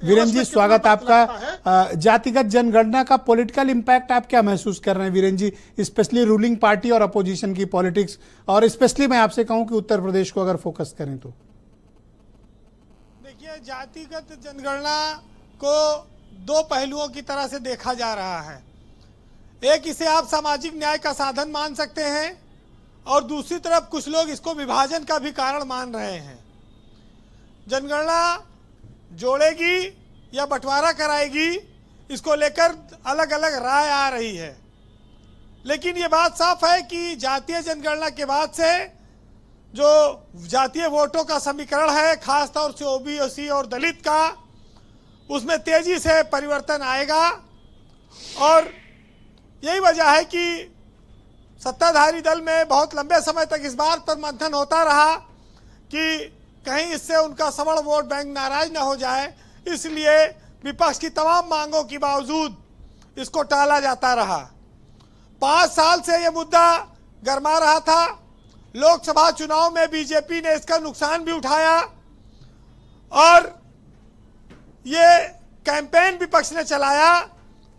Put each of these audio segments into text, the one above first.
वीरेंद्र जी, स्वागत आपका। जातिगत जनगणना का पॉलिटिकल इम्पैक्ट आप क्या महसूस कर रहे हैं Virendra ji, specially ruling party और अपोजिशन की पॉलिटिक्स, और स्पेशली मैं आपसे कहूं कि उत्तर प्रदेश को अगर फोकस करें तो? देखिए, जातिगत जनगणना को दो पहलुओं की तरह से देखा जा रहा है। एक, इसे आप सामाजिक न्याय का साधन मान सकते हैं, और दूसरी तरफ कुछ लोग इसको विभाजन का भी कारण मान रहे हैं। जनगणना जोड़ेगी या बंटवारा कराएगी, इसको लेकर अलग अलग राय आ रही है। लेकिन ये बात साफ है कि जातीय जनगणना के बाद से जो जातीय वोटों का समीकरण है, खासतौर से ओबीसी और दलित का, उसमें तेजी से परिवर्तन आएगा। और यही वजह है कि सत्ताधारी दल में बहुत लंबे समय तक इस बात पर मंथन होता रहा कि कहीं इससे उनका सबल वोट बैंक नाराज न हो जाए, इसलिए विपक्ष की तमाम मांगों के बावजूद इसको टाला जाता रहा। 5 साल से ये मुद्दा गरमा रहा था। लोकसभा चुनाव में बीजेपी ने इसका नुकसान भी उठाया, और ये कैंपेन विपक्ष ने चलाया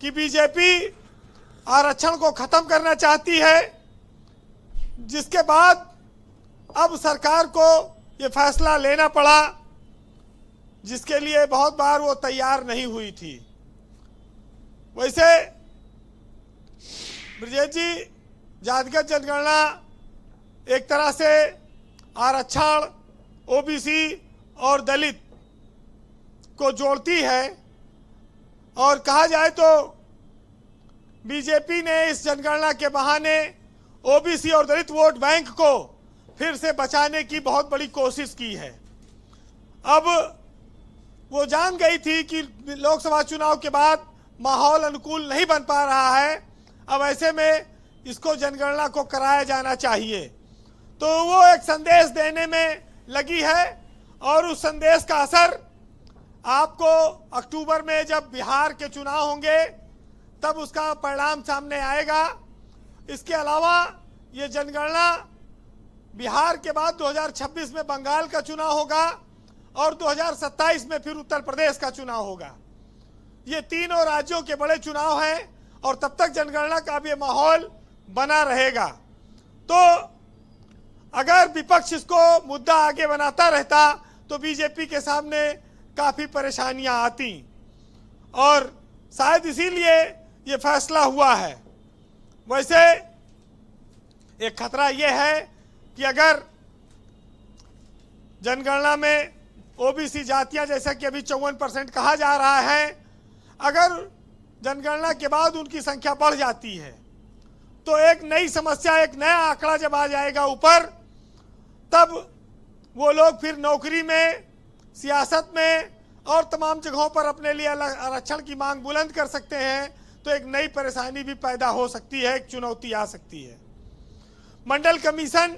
कि बीजेपी आरक्षण को खत्म करना चाहती है, जिसके बाद अब सरकार को ये फैसला लेना पड़ा, जिसके लिए बहुत बार वो तैयार नहीं हुई थी। वैसे ब्रजेश जी, जातिगत जनगणना एक तरह से आरक्षण, ओबीसी और दलित को जोड़ती है, और कहा जाए तो बीजेपी ने इस जनगणना के बहाने ओबीसी और दलित वोट बैंक को फिर से बचाने की बहुत बड़ी कोशिश की है। अब वो जान गई थी कि लोकसभा चुनाव के बाद माहौल अनुकूल नहीं बन पा रहा है, अब ऐसे में इसको जनगणना को कराया जाना चाहिए। तो वो एक संदेश देने में लगी है, और उस संदेश का असर आपको अक्टूबर में जब बिहार के चुनाव होंगे तब उसका परिणाम सामने आएगा। इसके अलावा ये जनगणना बिहार के बाद 2026 में बंगाल का चुनाव होगा, और 2027 में फिर उत्तर प्रदेश का चुनाव होगा। ये तीनों राज्यों के बड़े चुनाव हैं, और तब तक जनगणना का भी माहौल बना रहेगा। तो अगर विपक्ष इसको मुद्दा आगे बनाता रहता तो बीजेपी के सामने काफी परेशानियां आती, और शायद इसीलिए ये फैसला हुआ है। वैसे एक खतरा ये है कि अगर जनगणना में ओबीसी जातियां, जैसा कि अभी 54% कहा जा रहा है, अगर जनगणना के बाद उनकी संख्या बढ़ जाती है तो एक नई समस्या, एक नया आंकड़ा जब आ जाएगा ऊपर, तब वो लोग फिर नौकरी में, सियासत में और तमाम जगहों पर अपने लिए आरक्षण की मांग बुलंद कर सकते हैं। तो एक नई परेशानी भी पैदा हो सकती है, एक चुनौती आ सकती है। मंडल कमीशन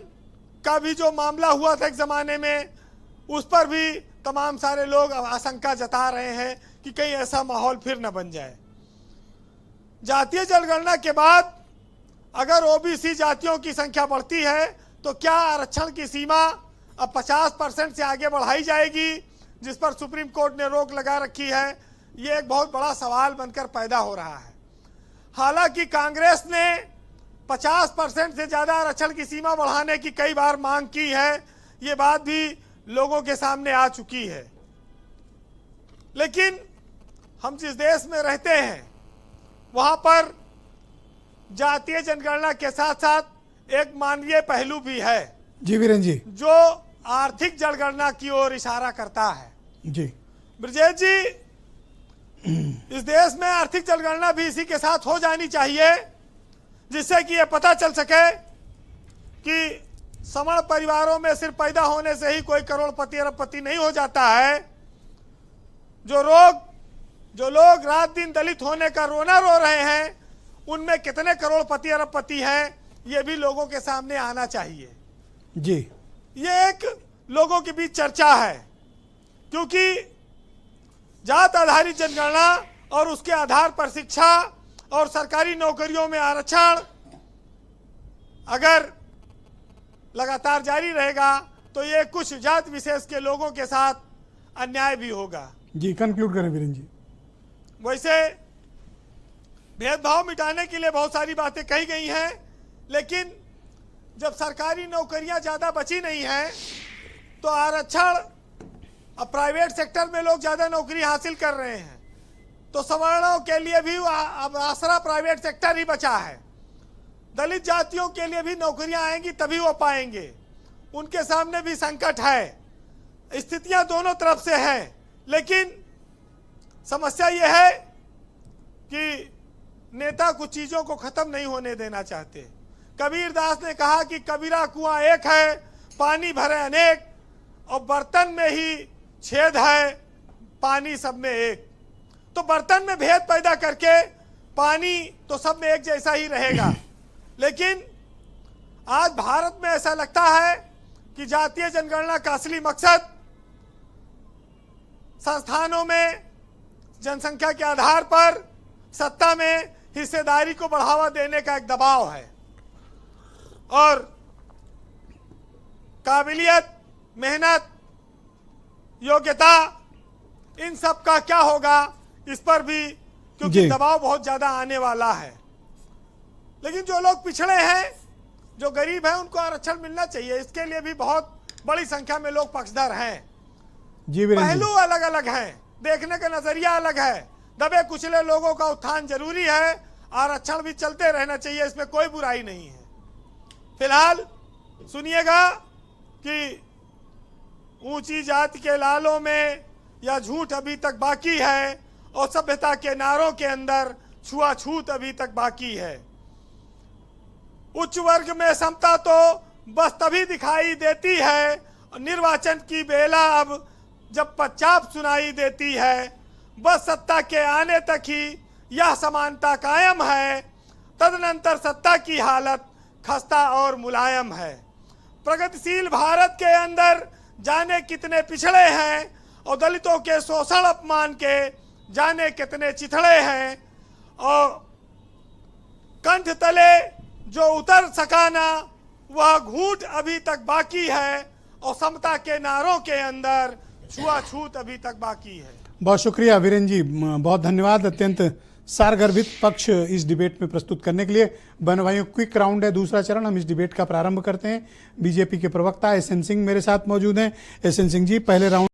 का भी जो मामला हुआ था एक जमाने में, उस पर भी तमाम सारे लोग आशंका जता रहे हैं कि कहीं ऐसा माहौल फिर न बन जाए। जातीय जनगणना के बाद अगर ओबीसी जातियों की संख्या बढ़ती है तो क्या आरक्षण की सीमा अब 50% से आगे बढ़ाई जाएगी, जिस पर सुप्रीम कोर्ट ने रोक लगा रखी है? ये एक बहुत बड़ा सवाल बनकर पैदा हो रहा है। हालांकि कांग्रेस ने 50% से ज्यादा आरक्षण की सीमा बढ़ाने की कई बार मांग की है, ये बात भी लोगों के सामने आ चुकी है। लेकिन हम जिस देश में रहते हैं वहां पर जातीय जनगणना के साथ साथ एक मानवीय पहलू भी है। जी वीरेंद्र जी, जो आर्थिक जनगणना की ओर इशारा करता है। जी ब्रजेश जी, इस देश में आर्थिक जनगणना भी इसी के साथ हो जानी चाहिए, जिससे कि यह पता चल सके कि सवर्ण परिवारों में सिर्फ पैदा होने से ही कोई करोड़पति अरबपति नहीं हो जाता है। जो लोग रात दिन दलित होने का रोना रो रहे हैं, उनमें कितने करोड़पति अरबपति हैं, ये भी लोगों के सामने आना चाहिए। जी, ये एक लोगों के बीच चर्चा है, क्योंकि जात आधारित जनगणना और उसके आधार पर शिक्षा और सरकारी नौकरियों में आरक्षण अगर लगातार जारी रहेगा तो ये कुछ जात विशेष के लोगों के साथ अन्याय भी होगा। जी कंक्लूड करें वीरेंद्र जी। वैसे भेदभाव मिटाने के लिए बहुत सारी बातें कही गई हैं, लेकिन जब सरकारी नौकरियां ज़्यादा बची नहीं हैं तो आरक्षण, अब प्राइवेट सेक्टर में लोग ज़्यादा नौकरी हासिल कर रहे हैं, तो सवर्णों के लिए भी अब आसरा प्राइवेट सेक्टर ही बचा है। दलित जातियों के लिए भी नौकरियां आएंगी तभी वो पाएंगे, उनके सामने भी संकट है। स्थितियां दोनों तरफ से हैं, लेकिन समस्या ये है कि नेता कुछ चीज़ों को ख़त्म नहीं होने देना चाहते। कबीर दास ने कहा कि कबीरा कुआं एक है, पानी भरे अनेक, और बर्तन में ही छेद है, पानी सब में एक। तो बर्तन में भेद पैदा करके पानी तो सब में एक जैसा ही रहेगा। लेकिन आज भारत में ऐसा लगता है कि जातीय जनगणना का असली मकसद संस्थानों में जनसंख्या के आधार पर सत्ता में हिस्सेदारी को बढ़ावा देने का एक दबाव है, और काबिलियत, मेहनत, योग्यता, इन सब का क्या होगा इस पर भी, क्योंकि दबाव बहुत ज्यादा आने वाला है। लेकिन जो लोग पिछड़े हैं, जो गरीब हैं, उनको आरक्षण मिलना चाहिए। इसके लिए भी बहुत बड़ी संख्या में लोग पक्षधर हैं। पहलू अलग अलग हैं, देखने का नजरिया अलग है। दबे कुचले लोगों का उत्थान जरूरी है, आरक्षण भी चलते रहना चाहिए, इसमें कोई बुराई नहीं है। फिलहाल सुनिएगा कि ऊंची जाति के लालों में यह झूठ अभी तक बाकी है, और सभ्यता के नारों के अंदर छुआछूत अभी तक बाकी है। उच्च वर्ग में समता तो बस तभी दिखाई देती है, निर्वाचन की बेला अब जब पच्चाप सुनाई देती है। बस सत्ता के आने तक ही यह समानता कायम है, तदनंतर सत्ता की हालत खस्ता और मुलायम है। प्रगतिशील भारत के अंदर जाने कितने पिछड़े हैं, और दलितों के शोषण अपमान के जाने कितने चिथड़े हैं, और कंठ तले जो उतर सका ना वह घूंट अभी तक बाकी है, और समता के नारों के अंदर छुआछूत अभी तक बाकी है। बहुत शुक्रिया वीरेंद्र जी, बहुत धन्यवाद अत्यंत सारगर्भित पक्ष इस डिबेट में प्रस्तुत करने के लिए। बहनों भाइयों, क्विक राउंड है, दूसरा चरण, हम इस डिबेट का प्रारंभ करते हैं। बीजेपी के प्रवक्ता एसएन सिंह मेरे साथ मौजूद हैं। एसएन सिंह जी, पहले राउंड